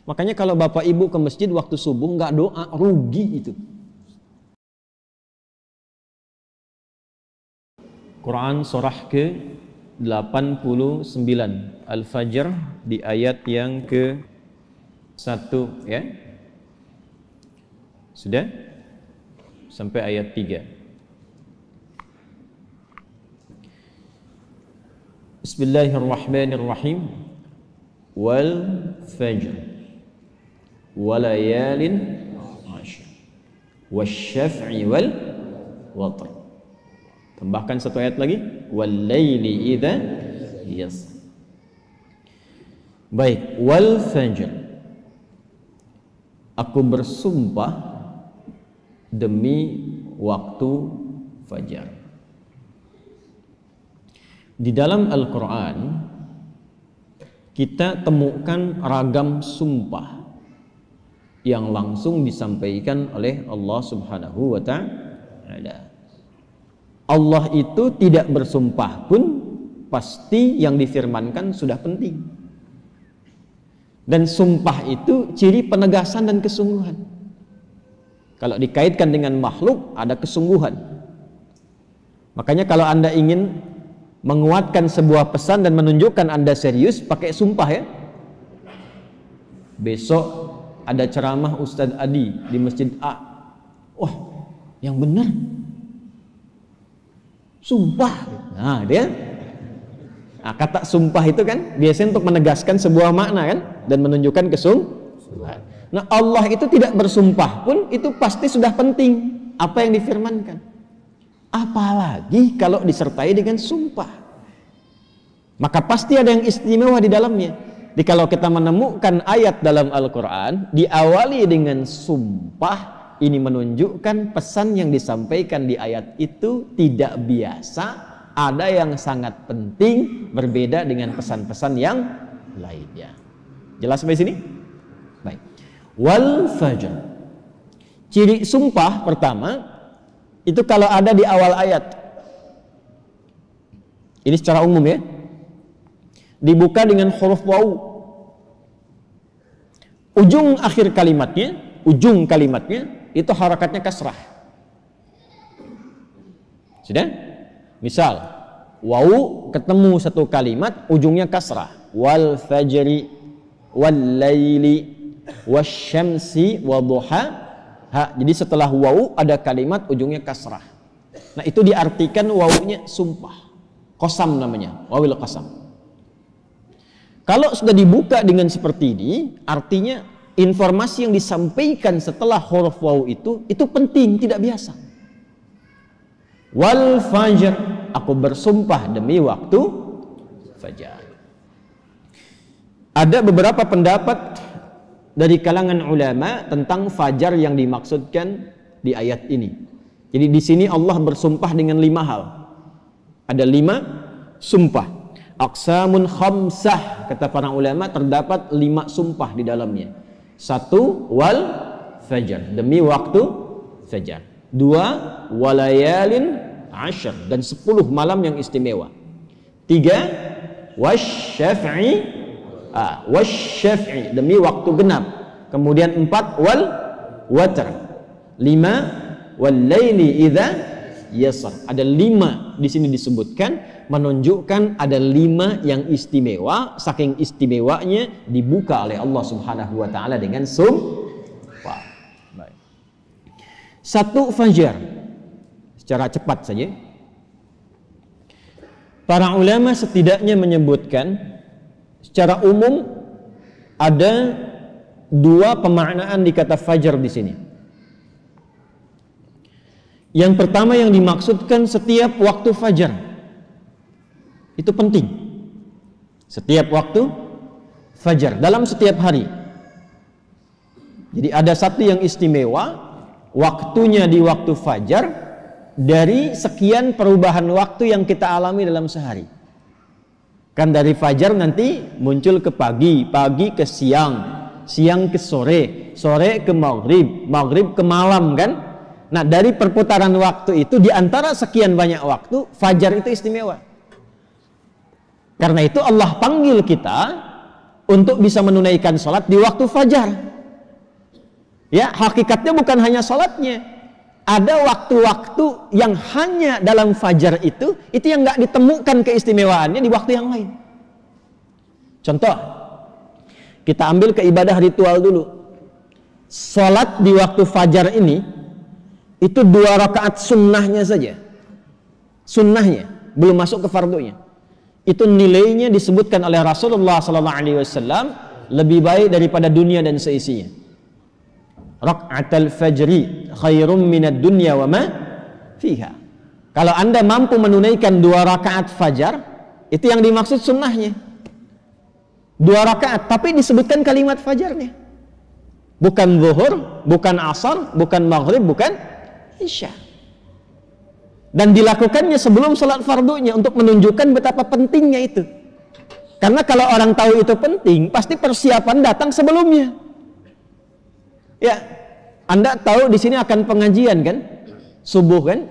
Makanya kalau bapak ibu ke masjid waktu subuh nggak doa, rugi itu. Quran surah ke-89 Al-Fajr di ayat yang ke-1 ya. Sudah? Sampai ayat 3. Bismillahirrahmanirrahim. Wal fajr walayalin 'ashr wasyaf'i wal watr. Tambahkan satu ayat lagi, wal laili idza yasr. Baik, wal fajr, aku bersumpah demi waktu fajar. Di dalam Al-Quran kita temukan ragam sumpah yang langsung disampaikan oleh Allah Subhanahu wa ta'ala. Allah itu tidak bersumpah pun pasti yang difirmankan sudah penting. Dan sumpah itu ciri penegasan dan kesungguhan. Kalau dikaitkan dengan makhluk ada kesungguhan. Makanya kalau Anda ingin menguatkan sebuah pesan dan menunjukkan Anda serius, pakai sumpah ya. Besok ada ceramah Ustadz Adi di Masjid A. Wah, yang benar sumpah. Nah, kata sumpah itu kan biasanya untuk menegaskan sebuah makna kan dan menunjukkan kesungguhan. Nah, Allah itu tidak bersumpah pun itu pasti sudah penting apa yang difirmankan. Apalagi kalau disertai dengan sumpah. Maka pasti ada yang istimewa di dalamnya. Jadi kalau kita menemukan ayat dalam Al-Qur'an diawali dengan sumpah, ini menunjukkan pesan yang disampaikan di ayat itu tidak biasa, ada yang sangat penting, berbeda dengan pesan-pesan yang lainnya. Jelas sampai sini? Baik. Wal fajr. Ciri sumpah pertama itu kalau ada di awal ayat. Ini secara umum ya. Dibuka dengan huruf waw. Ujung akhir kalimatnya, ujung kalimatnya itu harakatnya kasrah. Sudah? Misal, waw ketemu satu kalimat ujungnya kasrah. Wal fajri wal laili wasyamsi wadduha. Jadi setelah waw ada kalimat ujungnya kasrah. Nah, itu diartikan wawnya sumpah. Qasam namanya, wawil qasam. Kalau sudah dibuka dengan seperti ini, artinya informasi yang disampaikan setelah huruf waw itu penting, tidak biasa. Wal fajr, aku bersumpah demi waktu fajar. Ada beberapa pendapat dari kalangan ulama tentang fajar yang dimaksudkan di ayat ini. Jadi di sini Allah bersumpah dengan 5 hal. Ada 5 sumpah. Aqsamun khamsah, kata para ulama, terdapat 5 sumpah di dalamnya. 1, wal fajar, demi waktu fajar. 2, walayalin 'ashr, dan 10 malam yang istimewa. 3, wasyaf'i, wasyaf'i, demi waktu genap. Kemudian 4, wal watr. 5, wal laili idza yasr. Ada 5 di sini disebutkan, menunjukkan ada 5 yang istimewa. Saking istimewanya dibuka oleh Allah Subhanahu wa taala dengan sumpah. Baik. 1 fajar. Secara cepat saja. Para ulama setidaknya menyebutkan secara umum ada 2 pemaknaan di kata fajar di sini. Yang pertama yang dimaksudkan setiap waktu fajar. Itu penting. Setiap waktu fajar, dalam setiap hari. Jadi ada satu yang istimewa, waktunya di waktu fajar dari sekian perubahan waktu yang kita alami dalam sehari. Kan dari fajar nanti muncul ke pagi, pagi ke siang, siang ke sore, sore ke maghrib, maghrib ke malam kan. Nah, dari perputaran waktu itu, di antara sekian banyak waktu, fajar itu istimewa. Karena itu Allah panggil kita untuk bisa menunaikan sholat di waktu fajar. Ya, hakikatnya bukan hanya sholatnya. Ada waktu-waktu yang hanya dalam fajar itu yang nggak ditemukan keistimewaannya di waktu yang lain. Contoh, kita ambil ke ibadah ritual dulu. Sholat di waktu fajar ini, itu 2 rakaat sunnahnya saja. Sunnahnya, belum masuk ke fardunya. Itu nilainya disebutkan oleh Rasulullah SAW lebih baik daripada dunia dan seisinya. Raka'atul fajri khairum minad dunya wa ma fiha. Kalau Anda mampu menunaikan 2 rakaat fajar, itu yang dimaksud sunnahnya. 2 rakaat, tapi disebutkan kalimat fajarnya. Bukan zuhur, bukan asar, bukan maghrib, bukan isya. Dan dilakukannya sebelum salat fardunya untuk menunjukkan betapa pentingnya itu. Karena kalau orang tahu itu penting, pasti persiapan datang sebelumnya. Ya, Anda tahu di sini akan pengajian kan? Subuh kan?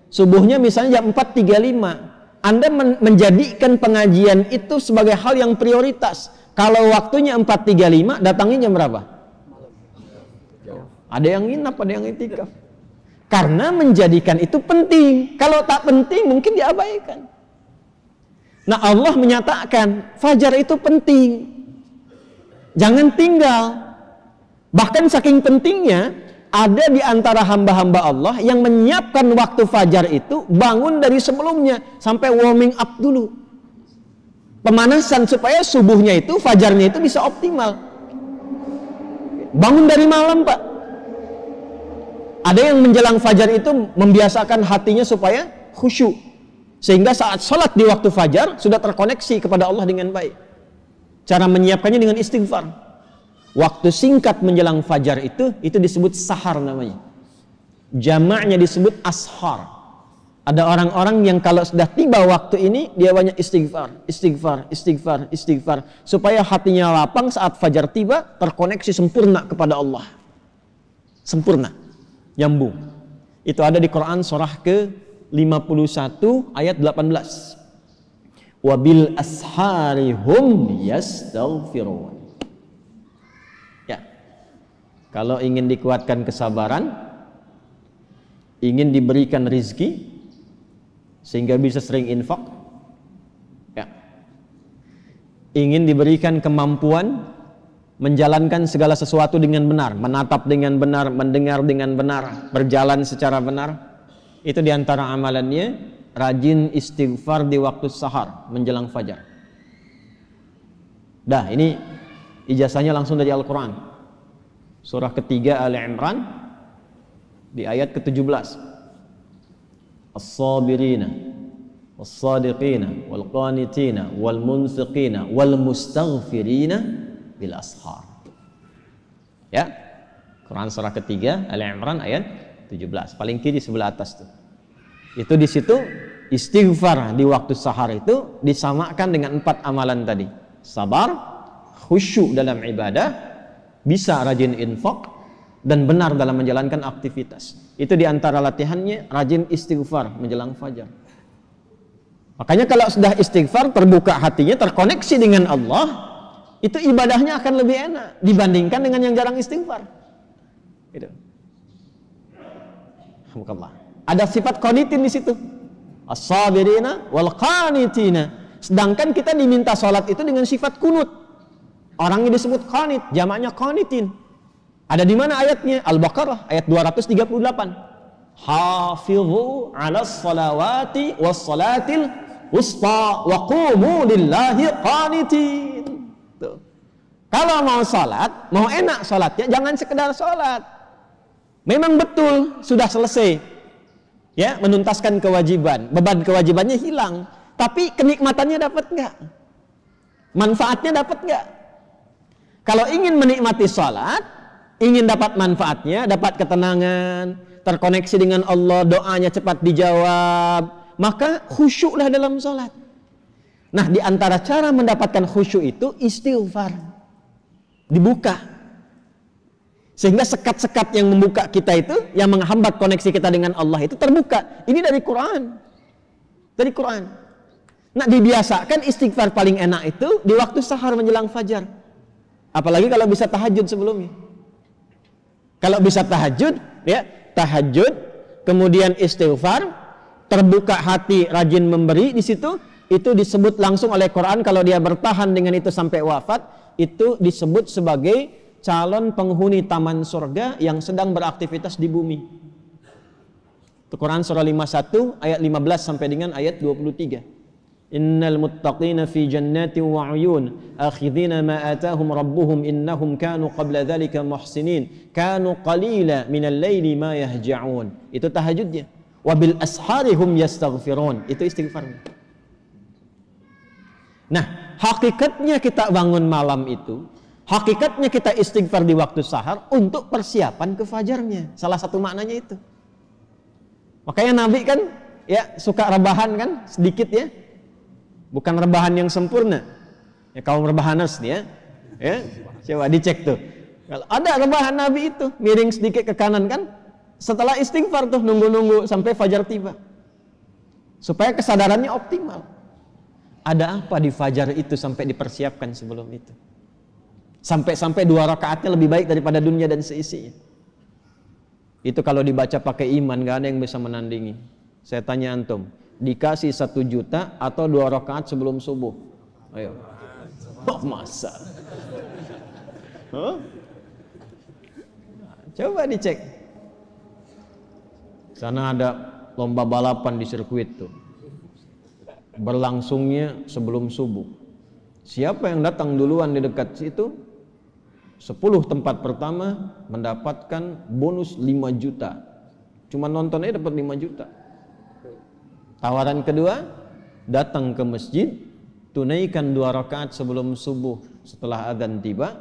Subuhnya misalnya jam 4.35. Anda menjadikan pengajian itu sebagai hal yang prioritas. Kalau waktunya 4.35, datangnya jam berapa? Ada yang nginap, ada yang itikaf. Karena menjadikan itu penting. Kalau tak penting mungkin diabaikan. Nah, Allah menyatakan fajar itu penting. Jangan tinggal. Bahkan saking pentingnya, ada di antara hamba-hamba Allah yang menyiapkan waktu fajar itu bangun dari sebelumnya sampai warming up dulu. Pemanasan supaya subuhnya itu, fajarnya itu bisa optimal. Bangun dari malam, Pak. Ada yang menjelang fajar itu membiasakan hatinya supaya khusyuk. Sehingga saat sholat di waktu fajar sudah terkoneksi kepada Allah dengan baik. Cara menyiapkannya dengan istighfar. Waktu singkat menjelang fajar itu disebut sahar namanya. Jamaknya disebut ashar. Ada orang-orang yang kalau sudah tiba waktu ini, dia banyak istighfar, istighfar, istighfar, istighfar. Supaya hatinya lapang saat fajar tiba, terkoneksi sempurna kepada Allah. Sempurna. Nyambung. Itu ada di Quran surah ke-51 ayat 18. Wabil ashari hum yastaghfirun. Kalau ingin dikuatkan kesabaran, ingin diberikan rizki, sehingga bisa sering infak, ya. Ingin diberikan kemampuan menjalankan segala sesuatu dengan benar, menatap dengan benar, mendengar dengan benar, berjalan secara benar. Itu diantara amalannya, rajin istighfar di waktu sahar, menjelang fajar. Dah, ini ijazahnya langsung dari Al-Quran. Surah ketiga Ali Imran di ayat ke-17. As-sabirina was-sadiqina wal-qanitina wal-munfiqina wal-mustaghfirina bil ashar. Ya. Quran surah ketiga Ali Imran ayat 17. Paling kiri sebelah atas tuh. Itu di situ istighfar di waktu sahar itu disamakan dengan 4 amalan tadi. Sabar, khusyuk dalam ibadah, bisa rajin infak, dan benar dalam menjalankan aktivitas. Itu diantara latihannya, rajin istighfar menjelang fajar. Makanya kalau sudah istighfar, terbuka hatinya, terkoneksi dengan Allah, itu ibadahnya akan lebih enak dibandingkan dengan yang jarang istighfar. Gitu. Alhamdulillah. Ada sifat qanitin di situ. As-sabirina wal qanitina. Sedangkan kita diminta salat itu dengan sifat kunut. Orangnya disebut qanit, jamaknya qanitin. Ada di mana ayatnya? Al-Baqarah ayat 238. Hafizu 'alas salawati was salatil wusta wa qumu lillahi qanitin. Tuh. Kalau mau salat, mau enak salatnya, jangan sekedar salat. Memang betul sudah selesai. Ya, menuntaskan kewajiban, beban kewajibannya hilang, tapi kenikmatannya dapat enggak? Manfaatnya dapat enggak? Kalau ingin menikmati salat, ingin dapat manfaatnya, dapat ketenangan, terkoneksi dengan Allah, doanya cepat dijawab, maka khusyuklah dalam salat. Nah, di antara cara mendapatkan khusyuk itu istighfar. Dibuka. Sehingga sekat-sekat yang membuka kita itu, yang menghambat koneksi kita dengan Allah itu terbuka. Ini dari Quran. Dari Quran. Nah, dibiasakan istighfar paling enak itu di waktu sahar menjelang fajar. Apalagi kalau bisa tahajud sebelumnya. Kalau bisa tahajud, ya, tahajud, kemudian istighfar, terbuka hati, rajin memberi di situ, itu disebut langsung oleh Quran kalau dia bertahan dengan itu sampai wafat, itu disebut sebagai calon penghuni taman surga yang sedang beraktivitas di bumi. Itu Quran surah 51 ayat 15 sampai dengan ayat 23. Innal muttaqina fi jannatin wa 'uyun akhidhina ma atahum rabbuhum innahum kanu qabla dhalika muhsinin kanu qalila minal laili ma yahja'un. Itu tahajudnya. Wa bil ashari hum yastaghfirun. Itu istighfarnya. Nah, hakikatnya kita bangun malam itu, hakikatnya kita istighfar di waktu sahar untuk persiapan ke fajarnya. Salah satu maknanya itu. Makanya Nabi kan ya suka rebahan kan sedikit ya. Bukan rebahan yang sempurna. Ya kaum rebahaners nih ya. Coba dicek tuh. Kalau ada rebahan Nabi itu miring sedikit ke kanan kan, setelah istighfar tuh nunggu-nunggu sampai fajar tiba. Supaya kesadarannya optimal. Ada apa di fajar itu sampai dipersiapkan sebelum itu? Sampai-sampai 2 rakaatnya lebih baik daripada dunia dan seisinya. Itu kalau dibaca pakai iman, gak ada yang bisa menandingi. Saya tanya antum, dikasih 1 juta atau 2 rakaat sebelum subuh? Ayo. Oh, masa? Huh? Coba dicek. Sana ada lomba balapan di sirkuit tuh. Berlangsungnya sebelum subuh. Siapa yang datang duluan di dekat situ, 10 tempat pertama mendapatkan bonus 5 juta. Cuma nontonnya dapat 5 juta. Tawaran kedua, datang ke masjid, tunaikan 2 rakaat sebelum subuh setelah azan tiba,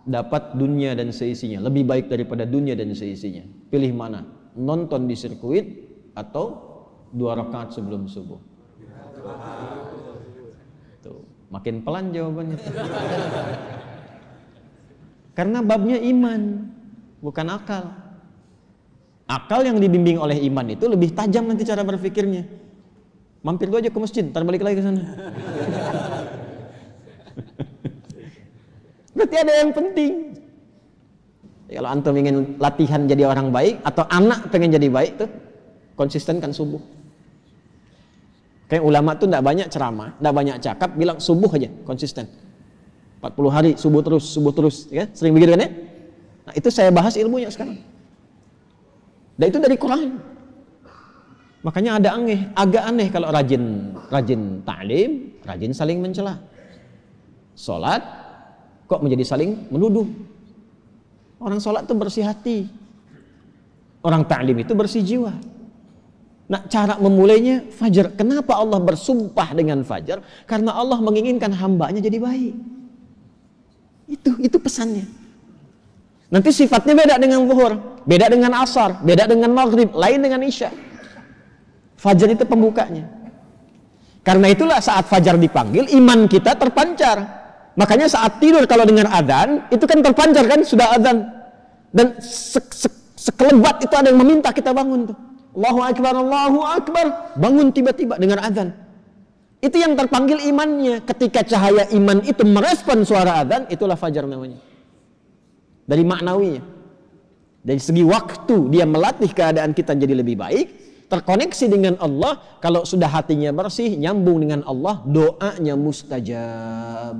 dapat dunia dan seisinya, lebih baik daripada dunia dan seisinya. Pilih mana? Nonton di sirkuit atau 2 rakaat sebelum subuh? Tuh, makin pelan jawabannya. Karena babnya iman, bukan akal. Akal yang dibimbing oleh iman itu lebih tajam nanti cara berpikirnya. Mampir dulu aja ke masjid, ntar balik lagi ke sana. Berarti ada yang penting. Kalau antum ingin latihan jadi orang baik atau anak pengen jadi baik tuh, konsistenkan subuh. Kayak ulama tuh enggak banyak ceramah, enggak banyak cakap, bilang subuh aja, konsisten. 40 hari subuh terus, ya. Sering begitu kan ya? Nah, itu saya bahas ilmunya sekarang. Dan itu dari Quran. Makanya agak aneh kalau rajin ta'lim, rajin saling mencela. Salat kok menjadi saling menuduh. Orang salat itu bersih hati. Orang ta'lim itu bersih jiwa. Nah, cara memulainya fajar. Kenapa Allah bersumpah dengan fajar? Karena Allah menginginkan hambanya jadi baik. Itu pesannya. Nanti sifatnya beda dengan zuhur, beda dengan asar, beda dengan maghrib, lain dengan isya. Fajar itu pembukanya. Karena itulah saat fajar dipanggil, iman kita terpancar. Makanya saat tidur kalau dengar adzan, itu kan terpancar kan, sudah adzan. Dan sekelebat itu ada yang meminta kita bangun tuh. Allahu Akbar, Allahu Akbar. Bangun tiba-tiba dengar adzan. Itu yang terpanggil imannya. Ketika cahaya iman itu merespon suara adzan, itulah fajar namanya. Dari maknawinya, dari segi waktu dia melatih keadaan kita jadi lebih baik, terkoneksi dengan Allah. Kalau sudah hatinya bersih, nyambung dengan Allah, doanya mustajab.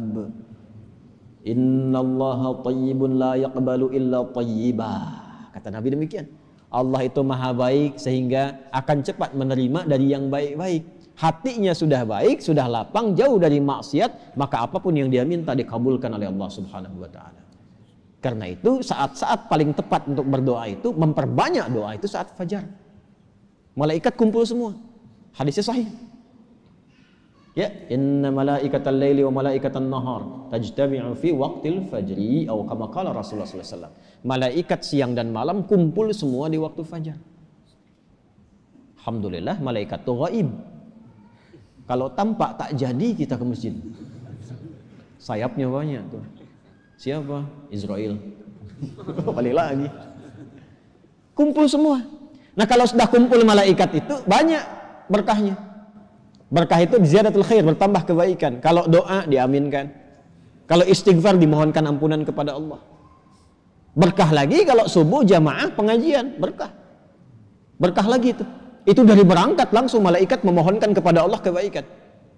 Innallaha thayyibun la yaqbalu illa thayyibah. Kata Nabi demikian. Allah itu maha baik sehingga akan cepat menerima dari yang baik-baik. Hatinya sudah baik, sudah lapang, jauh dari maksiat, maka apapun yang dia minta dikabulkan oleh Allah Subhanahu wa taala. Karena itu saat-saat paling tepat untuk berdoa itu, memperbanyak doa itu saat fajar. Malaikat kumpul semua. Hadisnya sahih. Ya, inna malaikatal laili wa malaikatan nahar tajtami'u fi waqtil fajri atau kama qala Rasulullah sallallahu alaihi wasallam. Malaikat siang dan malam kumpul semua di waktu fajar. Alhamdulillah malaikat itu ghaib. Kalau tampak tak jadi kita ke masjid. Sayapnya banyak tuh. Siapa? Israel. Balik lagi. Kumpul semua. Nah, kalau sudah kumpul malaikat itu banyak berkahnya. Berkah itu ziyadatul khair, bertambah kebaikan. Kalau doa diaminkan. Kalau istighfar dimohonkan ampunan kepada Allah. Berkah lagi kalau subuh jamaah pengajian, berkah. Berkah lagi itu. Itu dari berangkat langsung malaikat memohonkan kepada Allah kebaikan.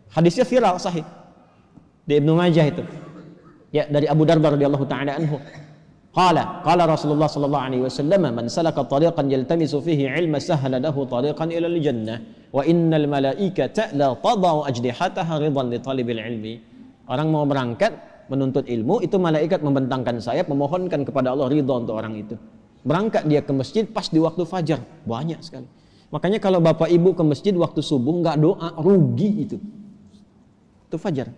Hadisnya viral sahih. Di Ibnu Majah itu. Ya, dari Abu Darda radhiyallahu taala anhu. Qala Rasulullah sallallahu alaihi wasallam, man salaka tariqan yaltamisu fihi ilma sahhala lahu tariqan ila al-jannah wa innal malaikata la tadau ajdihataha ridan li talibil ilmi. Orang mau berangkat menuntut ilmu, itu malaikat membentangkan sayap memohonkan kepada Allah ridha untuk orang itu. Berangkat dia ke masjid pas di waktu fajar, banyak sekali. Makanya kalau bapak ibu ke masjid waktu subuh nggak doa, rugi itu. Itu fajar.